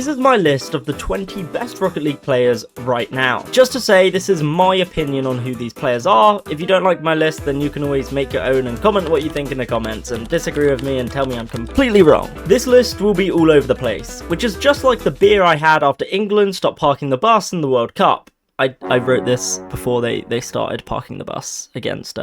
This is my list of the 20 best Rocket League players right now. Just to say, this is my opinion on who these players are. If you don't like my list, then you can always make your own and comment what you think in the comments and disagree with me and tell me I'm completely wrong. This list will be all over the place, which is just like the beer I had after England stopped parking the bus in the World Cup. I wrote this before they started parking the bus against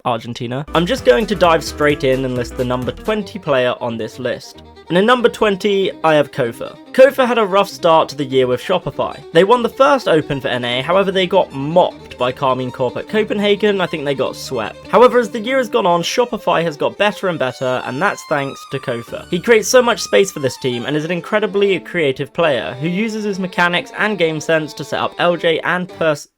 Argentina. I'm just going to dive straight in and list the number 20 player on this list. And in number 20, I have Kofa. Kofa had a rough start to the year with Shopify. They won the first Open for NA, however they got mopped by Karmine Corp at Copenhagen. I think they got swept. However, as the year has gone on, Shopify has got better and better, and that's thanks to Kofa. He creates so much space for this team and is an incredibly creative player who uses his mechanics and game sense to set up LJ and First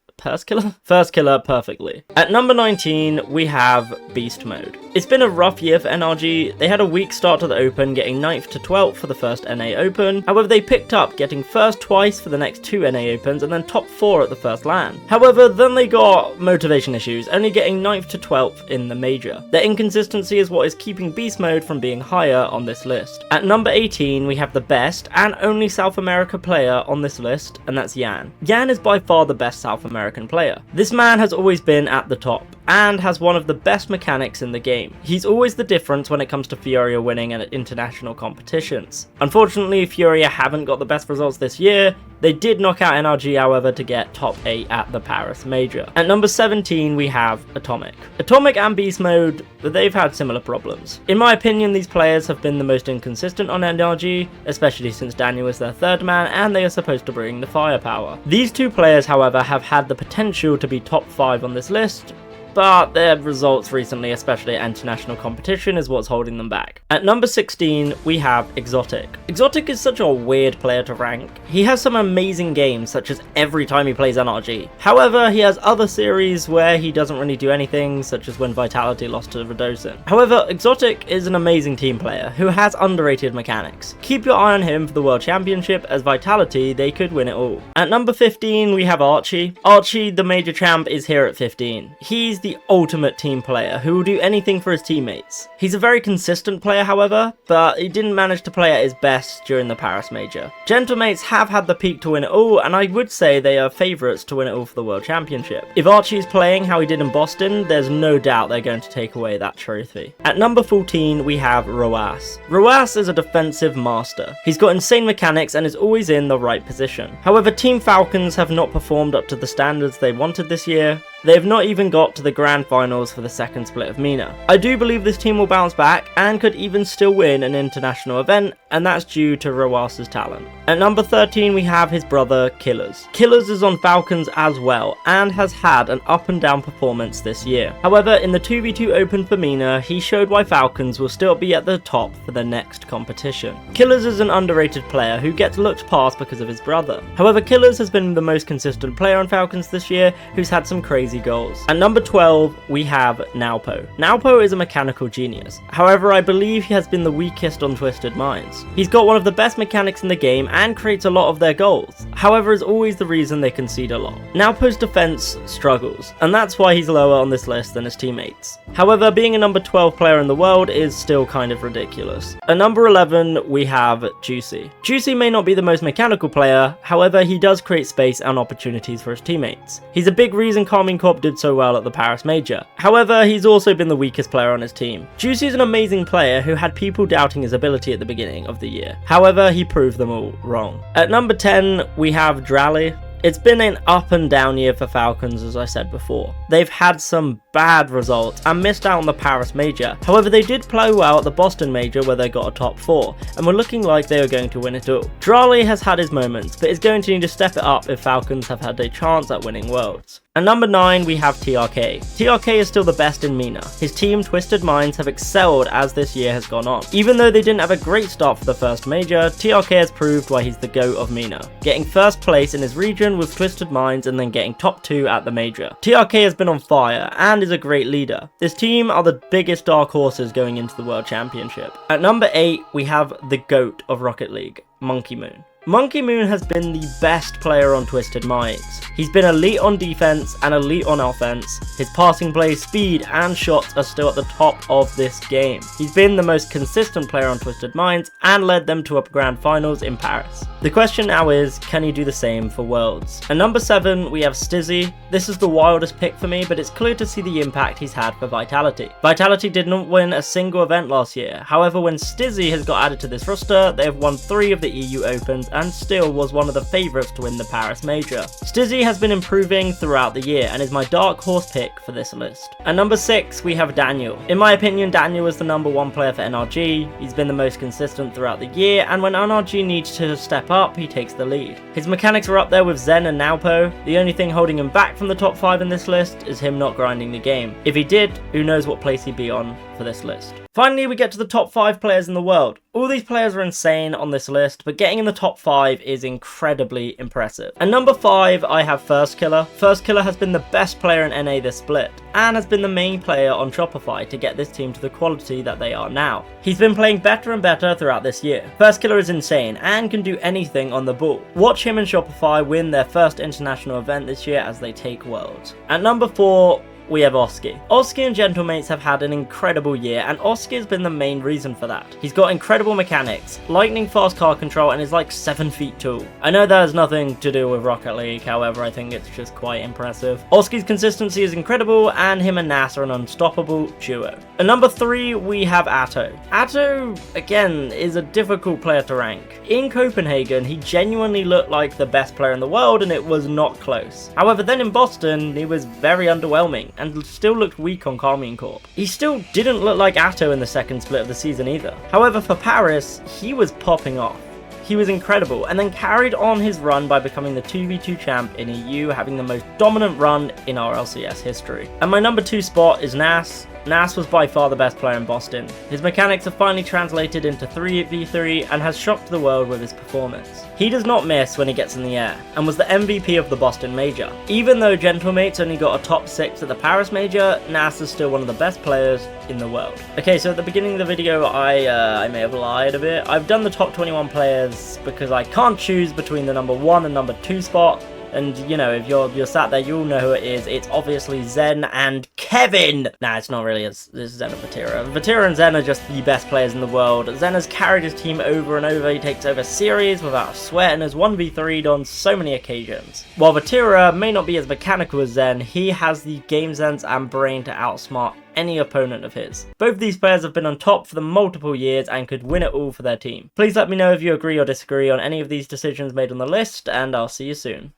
Killer perfectly. At number 19, we have Beast Mode. It's been a rough year for NRG. They had a weak start to the Open, getting 9th to 12th for the first NA Open. However, they picked up, getting first twice for the next 2 NA Opens, and then top 4 at the first LAN. However, then they got motivation issues, only getting 9th to 12th in the major. Their inconsistency is what is keeping Beast Mode from being higher on this list. At number 18, we have the best and only South America player on this list, and that's Yan. Yan is by far the best South American player. This man has always been at the top and has one of the best mechanics in the game. He's always the difference when it comes to Furia winning at international competitions. Unfortunately, Furia haven't got the best results this year. They did knock out NRG, however, to get top 8 at the Paris Major. At number 17, we have Atomic. Atomic and Beast Mode, they've had similar problems. In my opinion, these players have been the most inconsistent on NRG, especially since Daniel is their third man and they are supposed to bring the firepower. These two players, however, have had the potential to be top 5 on this list, but their results recently, especially at international competition, is what's holding them back. At number 16, we have Exotic. Exotic is such a weird player to rank. He has some amazing games, such as every time he plays NRG. However, he has other series where he doesn't really do anything, such as when Vitality lost to Radosin. However, Exotic is an amazing team player who has underrated mechanics. Keep your eye on him for the World Championship, as Vitality, they could win it all. At number 15, we have Archie. Archie, the major champ, is here at 15. He's the ultimate team player who will do anything for his teammates. He's a very consistent player, however, but he didn't manage to play at his best during the Paris Major. Gentlemates have had the peak to win it all, and I would say they are favourites to win it all for the World Championship. If Archie is playing how he did in Boston, there's no doubt they're going to take away that trophy. At number 14, we have Roas. Roas is a defensive master. He's got insane mechanics and is always in the right position. However, Team Falcons have not performed up to the standards they wanted this year. They have not even got to the grand finals for the second split of MENA. I do believe this team will bounce back and could even still win an international event, and that's due to Roas's talent. At number 13, we have his brother Killers. Killers is on Falcons as well and has had an up and down performance this year. However, in the 2v2 Open for MENA, he showed why Falcons will still be at the top for the next competition. Killers is an underrated player who gets looked past because of his brother. However, Killers has been the most consistent player on Falcons this year, who's had some crazy goals. At number 12, we have Naopo. Naopo is a mechanical genius. However, I believe he has been the weakest on Twisted Minds. He's got one of the best mechanics in the game and creates a lot of their goals. However, is always the reason they concede a lot. Naopo's defense struggles, and that's why he's lower on this list than his teammates. However, being a number 12 player in the world is still kind of ridiculous. At number 11, we have Juicy. Juicy may not be the most mechanical player, however, he does create space and opportunities for his teammates. He's a big reason Karmine Corp did so well at the Paris Major. However, he's also been the weakest player on his team. Juicy is an amazing player who had people doubting his ability at the beginning of the year. However, he proved them all wrong. At number 10, we have Drally. It's been an up and down year for Falcons, as I said before. They've had some bad results and missed out on the Paris Major. However, they did play well at the Boston Major where they got a top 4 and were looking like they were going to win it all. Drally has had his moments, but is going to need to step it up if Falcons have had a chance at winning Worlds. At number 9, we have TRK. TRK is still the best in MENA. His team, Twisted Minds, have excelled as this year has gone on. Even though they didn't have a great start for the first major, TRK has proved why he's the GOAT of MENA, getting first place in his region with Twisted Minds and then getting top 2 at the major. TRK has been on fire and is a great leader. This team are the biggest dark horses going into the World Championship. At number 8, we have the GOAT of Rocket League, Monkey Moon. Monkey Moon has been the best player on Twisted Minds. He's been elite on defense and elite on offense. His passing play, speed and shots are still at the top of this game. He's been the most consistent player on Twisted Minds and led them to a grand finals in Paris. The question now is, can he do the same for Worlds? At number 7, we have Stizzy. This is the wildest pick for me, but it's clear to see the impact he's had for Vitality. Vitality did not win a single event last year. However, when Stizzy has got added to this roster, they have won 3 of the EU Opens and still was one of the favourites to win the Paris Major. Stizzy has been improving throughout the year and is my dark horse pick for this list. At number 6, we have Daniel. In my opinion, Daniel is the number 1 player for NRG. He's been the most consistent throughout the year, and when NRG needs to step up, he takes the lead. His mechanics are up there with Zen and Naopo. The only thing holding him back from the top 5 in this list is him not grinding the game. If he did, who knows what place he'd be on for this list. Finally, we get to the top 5 players in the world. All these players are insane on this list, but getting in the top 5 is incredibly impressive. At number 5, I have Firstkiller. Firstkiller has been the best player in NA this split, and has been the main player on Shopify to get this team to the quality that they are now. He's been playing better and better throughout this year. Firstkiller is insane, and can do anything on the ball. Watch him and Shopify win their first international event this year as they take Worlds. At number 4, we have Oski. Oski and Gentlemates have had an incredible year, and Oski has been the main reason for that. He's got incredible mechanics, lightning fast car control, and is like 7 feet tall. I know that has nothing to do with Rocket League, however I think it's just quite impressive. Oski's consistency is incredible, and him and Nas are an unstoppable duo. At number 3, we have Atto. Atto, again, is a difficult player to rank. In Copenhagen, he genuinely looked like the best player in the world, and it was not close. However, then in Boston, he was very underwhelming, and still looked weak on Karmine Corp. He still didn't look like Atto in the second split of the season either. However, for Paris, he was popping off. He was incredible, and then carried on his run by becoming the 2v2 champ in EU, having the most dominant run in our LCS history. And my number 2 spot is Nas. Nas was by far the best player in Boston. His mechanics have finally translated into 3v3 and has shocked the world with his performance. He does not miss when he gets in the air, and was the MVP of the Boston Major. Even though Gentlemates only got a top 6 at the Paris Major, Nas is still one of the best players in the world. Okay, so at the beginning of the video, I may have lied a bit. I've done the top 21 players because I can't choose between the number 1 and number 2 spot. And, you know, if you're sat there, you'll know who it is. It's obviously Zen and Kevin! Nah, it's not really. It's Zen and Vatira. Vatira and Zen are just the best players in the world. Zen has carried his team over and over. He takes over series without a sweat and has 1v3'd on so many occasions. While Vatira may not be as mechanical as Zen, he has the game sense and brain to outsmart any opponent of his. Both these players have been on top for the multiple years and could win it all for their team. Please let me know if you agree or disagree on any of these decisions made on the list, and I'll see you soon.